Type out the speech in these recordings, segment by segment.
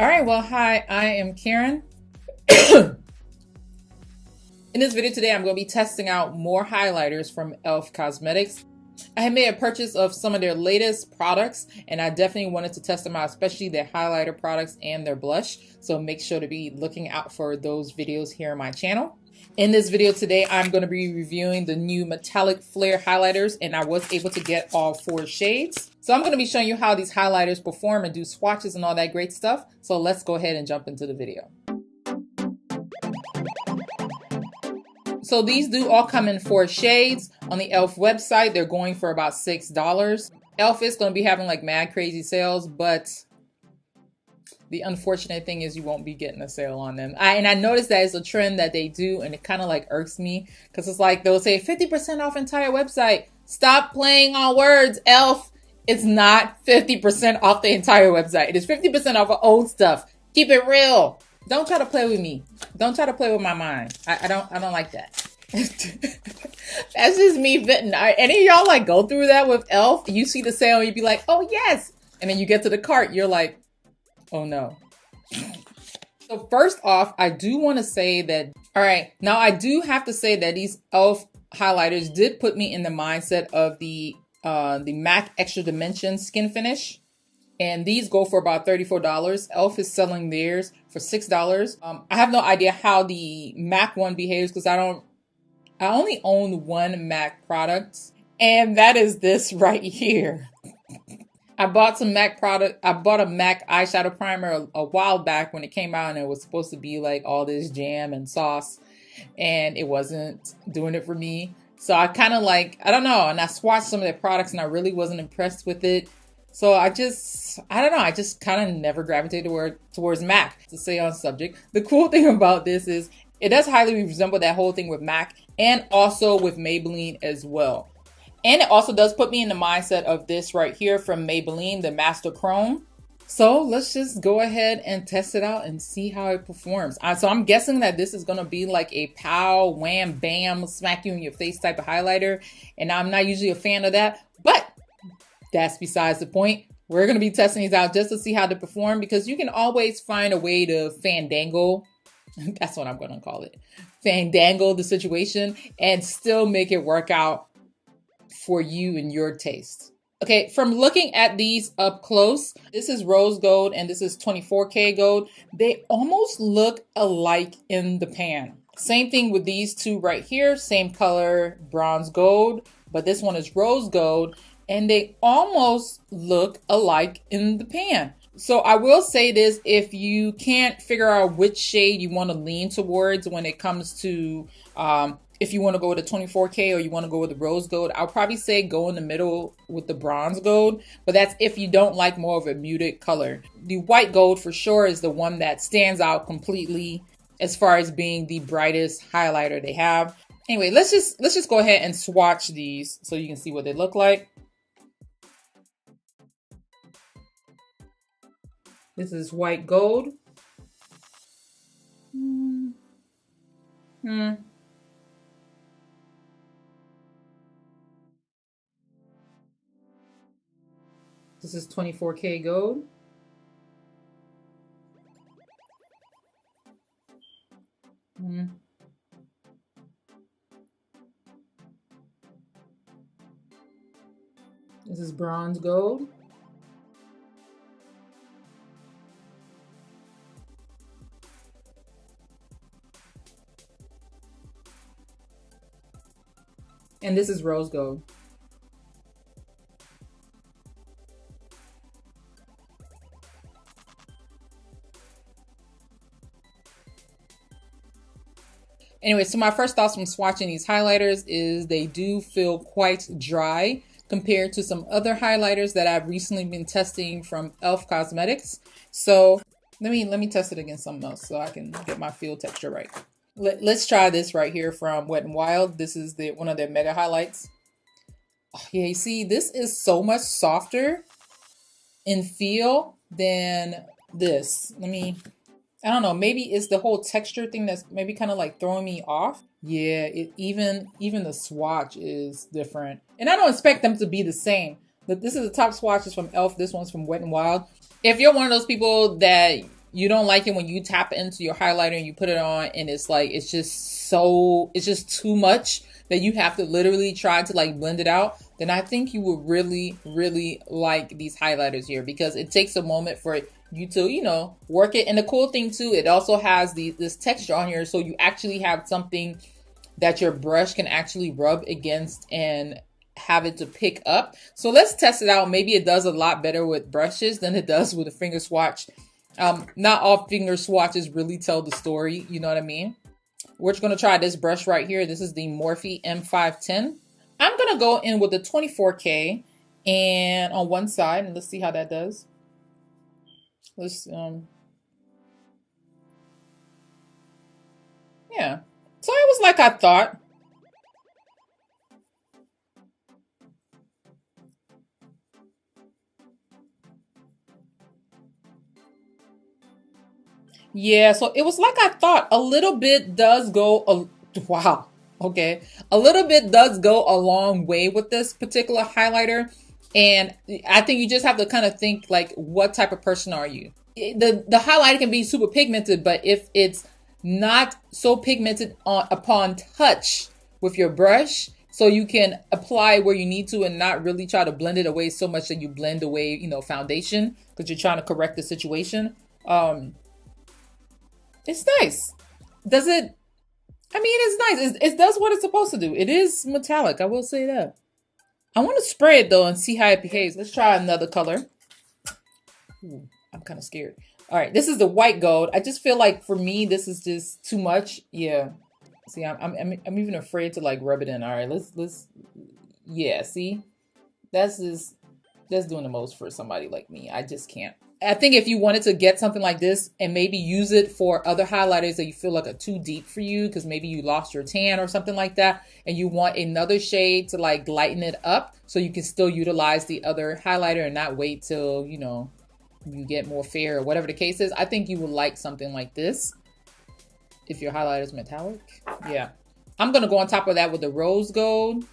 All right, well, hi, I am Karen. In this video today, I'm going to be testing out more highlighters from e.l.f. Cosmetics. I had made a purchase of some of their latest products, and I definitely wanted to test them out, especially their highlighter products and their blush. So make sure to be looking out for those videos here on my channel. In this video today, I'm going to be reviewing the new metallic flare highlighters, and I was able to get all 4 shades. So I'm going to be showing you how these highlighters perform and do swatches and all that great stuff. So let's go ahead and jump into the video. So these do all come in 4 shades. On the e.l.f. website, they're going for about $6. e.l.f. is going to be having like mad crazy sales, but the unfortunate thing is you won't be getting a sale on them. And I noticed that it's a trend that they do, and it kind of like irks me because it's like they'll say 50% off entire website. Stop playing on words, e.l.f. It's not 50% off the entire website. It is 50% off of old stuff. Keep it real. Don't try to play with me. Don't try to play with my mind. I don't like that. That's just me venting. Any of y'all like go through that with e.l.f.? You see the sale and you be like, oh yes. And then you get to the cart, you're like, oh no. So first off, I do want to say that, all right, now I do have to say that these e.l.f. highlighters did put me in the mindset of the MAC Extra Dimension Skin Finish. And these go for about $34. e.l.f. is selling theirs for $6. I have no idea how the MAC one behaves because I only own one MAC product, and that is this right here. I bought some MAC product. I bought a MAC eyeshadow primer a while back when it came out, and it was supposed to be like all this jam and sauce, and it wasn't doing it for me. So I kind of like, I don't know, and I swatched some of their products, and I really wasn't impressed with it. So I don't know, I just kind of never gravitated towards MAC. To stay on subject, the cool thing about this is it does highly resemble that whole thing with MAC and also with Maybelline as well. And it also does put me in the mindset of this right here from Maybelline, the Master Chrome. So let's just go ahead and test it out and see how it performs. So I'm guessing that this is going to be like a pow, wham, bam, smack you in your face type of highlighter. And I'm not usually a fan of that, but that's besides the point. We're going to be testing these out just to see how they perform, because you can always find a way to fandangle. That's what I'm going to call it. Fandangle the situation and still make it work out for you and your taste. Okay, from looking at these up close, this is rose gold and this is 24K gold. They almost look alike in the pan. Same thing with these two right here, same color, bronze gold, but this one is rose gold. And they almost look alike in the pan. So I will say this, if you can't figure out which shade you want to lean towards when it comes to, if you want to go with the 24K or you want to go with the rose gold, I'll probably say go in the middle with the bronze gold. But that's if you don't like more of a muted color. The white gold for sure is the one that stands out completely as far as being the brightest highlighter they have. Anyway, let's just go ahead and swatch these so you can see what they look like. This is white gold. This is 24K gold. This is bronze gold. And this is rose gold. Anyway, so my first thoughts from swatching these highlighters is they do feel quite dry compared to some other highlighters that I've recently been testing from e.l.f. Cosmetics. So let me test it against something else so I can get my feel texture right. Let's try this right here from Wet n Wild. This is one of their mega highlights. Oh, yeah, you see, this is so much softer in feel than this. I don't know, maybe it's the whole texture thing that's maybe kind of like throwing me off. Yeah, even the swatch is different. And I don't expect them to be the same. But this is the top swatches from e.l.f. This one's from Wet n Wild. If you're one of those people that You don't like it when you tap into your highlighter and you put it on and it's like, it's just too much that you have to literally try to like blend it out, then I think you will really, really like these highlighters here, because it takes a moment for you to, you know, work it. And the cool thing too, it also has this texture on here. So you actually have something that your brush can actually rub against and have it to pick up. So let's test it out. Maybe it does a lot better with brushes than it does with a finger swatch. Not all finger swatches really tell the story. You know what I mean? We're just going to try this brush right here. This is the Morphe M510. I'm going to go in with the 24K and on one side, and let's see how that does. Let's, yeah. So it was like I thought. Yeah, so it was like I thought. A little bit does go, wow, okay. A little bit does go a long way with this particular highlighter. And I think you just have to kind of think like, what type of person are you? The highlighter can be super pigmented, but if it's not so pigmented upon touch with your brush, so you can apply where you need to and not really try to blend it away so much that you blend away, you know, foundation, because you're trying to correct the situation. It's nice. Does it? I mean, it's nice. It does what it's supposed to do. It is metallic. I will say that. I want to spray it though and see how it behaves. Let's try another color. Ooh, I'm kind of scared. All right, this is the white gold. I just feel like for me, this is just too much. Yeah. See, I'm even afraid to like rub it in. All right, let's. Yeah. See, that's doing the most for somebody like me. I just can't. I think if you wanted to get something like this and maybe use it for other highlighters that you feel like are too deep for you, because maybe you lost your tan or something like that, and you want another shade to like lighten it up so you can still utilize the other highlighter and not wait till, you know, you get more fair or whatever the case is, I think you would like something like this if your highlighter is metallic. Yeah. I'm going to go on top of that with the rose gold.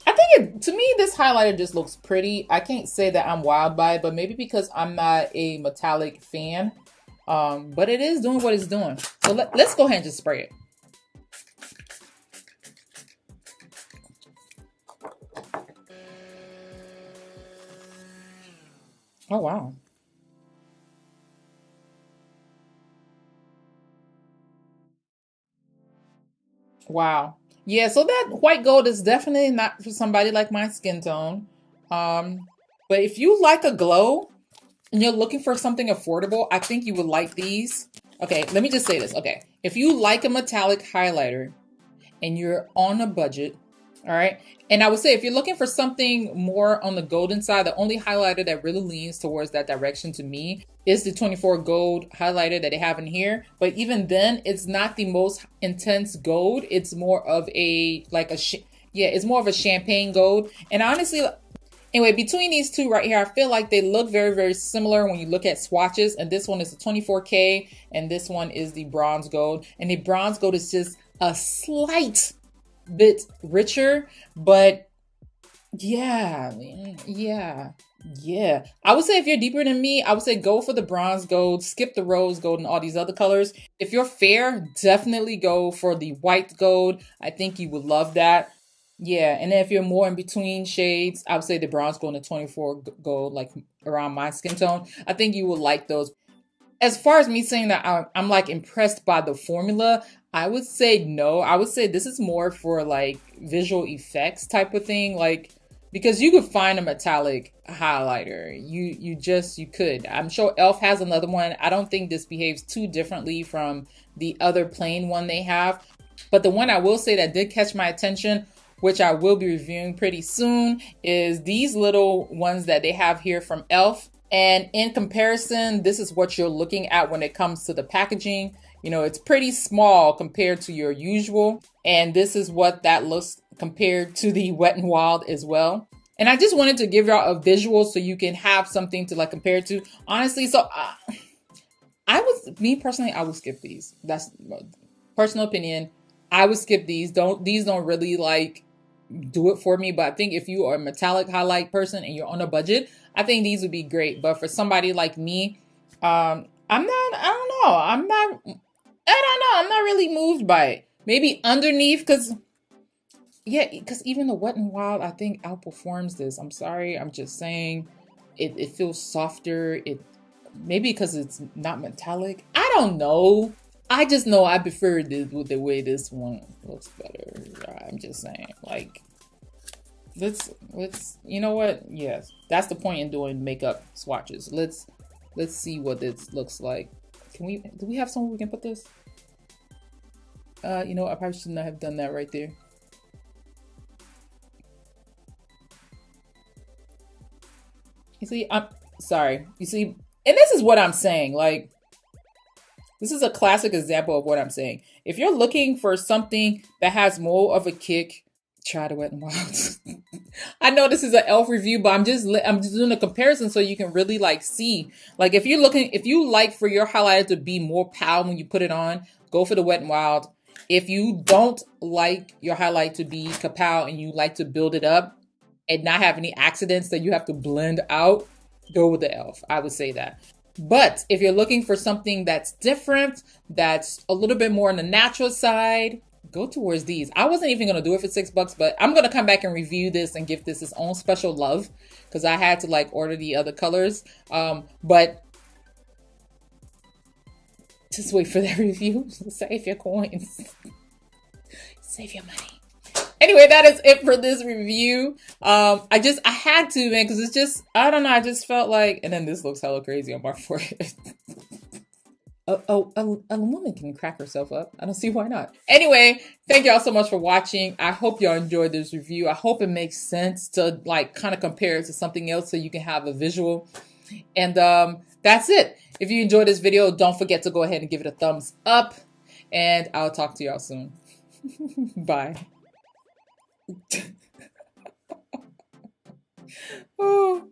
I think to me, this highlighter just looks pretty. I can't say that I'm wild by it, but maybe because I'm not a metallic fan. But it is doing what it's doing. So let's go ahead and just spray it. Oh, wow. Wow. Yeah, so that white gold is definitely not for somebody like my skin tone. But if you like a glow and you're looking for something affordable, I think you would like these. Okay, let me just say this. Okay, if you like a metallic highlighter and you're on a budget, all right, and I would say if you're looking for something more on the golden side, the only highlighter that really leans towards that direction to me is the 24 gold highlighter that they have in here. But even then, it's not the most intense gold. It's more of a, like it's more of a champagne gold. And honestly, anyway, between these two right here, I feel like they look very, very similar when you look at swatches. And this one is the 24K and this one is the bronze gold. And the bronze gold is just a slight bit richer, but yeah. I would say if you're deeper than me, I would say go for the bronze gold, skip the rose gold and all these other colors. If you're fair, definitely go for the white gold. I think you would love that. Yeah, and then if you're more in between shades, I would say the bronze gold and the 24 gold, like around my skin tone. I think you will like those. As far as me saying that I'm like impressed by the formula, I would say no. I would say this is more for like visual effects type of thing. Like, because you could find a metallic highlighter. You could. I'm sure e.l.f. has another one. I don't think this behaves too differently from the other plain one they have. But the one I will say that did catch my attention, which I will be reviewing pretty soon, is these little ones that they have here from e.l.f. And in comparison, this is what you're looking at when it comes to the packaging. You know, it's pretty small compared to your usual. And this is what that looks compared to the Wet n Wild as well. And I just wanted to give y'all a visual so you can have something to like compare to. Honestly, so me personally, I would skip these. That's personal opinion. I would skip these. These don't really like do it for me. But I think if you are a metallic highlight person and you're on a budget, I think these would be great. But for somebody like me, I don't know. I'm not really moved by it. Maybe underneath, because yeah, because even the Wet and Wild, I think outperforms this. I'm sorry, I'm just saying, it feels softer. It maybe because it's not metallic. I don't know. I just know I prefer this with the way this one looks better. I'm just saying, like, let's you know what? Yes, that's the point in doing makeup swatches. Let's see what this looks like. Can we? Do we have somewhere we can put this? You know, I probably should not have done that right there. You see, I'm sorry. You see, and this is what I'm saying. Like, this is a classic example of what I'm saying. If you're looking for something that has more of a kick, try the Wet n Wild. I know this is an elf review, but I'm just doing a comparison so you can really like see. Like if you like for your highlighter to be more pow when you put it on, go for the Wet n Wild. If you don't like your highlight to be kapow and you like to build it up and not have any accidents that you have to blend out, go with the elf. I would say that. But if you're looking for something that's different, that's a little bit more on the natural side, go towards these. I wasn't even going to do it for $6, but I'm going to come back and review this and give this its own special love because I had to like order the other colors. But just wait for that review. Save your coins. Save your money. Anyway, that is it for this review. I had to, man, because it's just, I don't know, I just felt like, and then this looks hella crazy on my forehead. A woman can crack herself up. I don't see why not. Anyway, thank y'all so much for watching. I hope y'all enjoyed this review. I hope it makes sense to like kind of compare it to something else so you can have a visual. And that's it. If you enjoyed this video, don't forget to go ahead and give it a thumbs up. And I'll talk to y'all soon. Bye. Oh.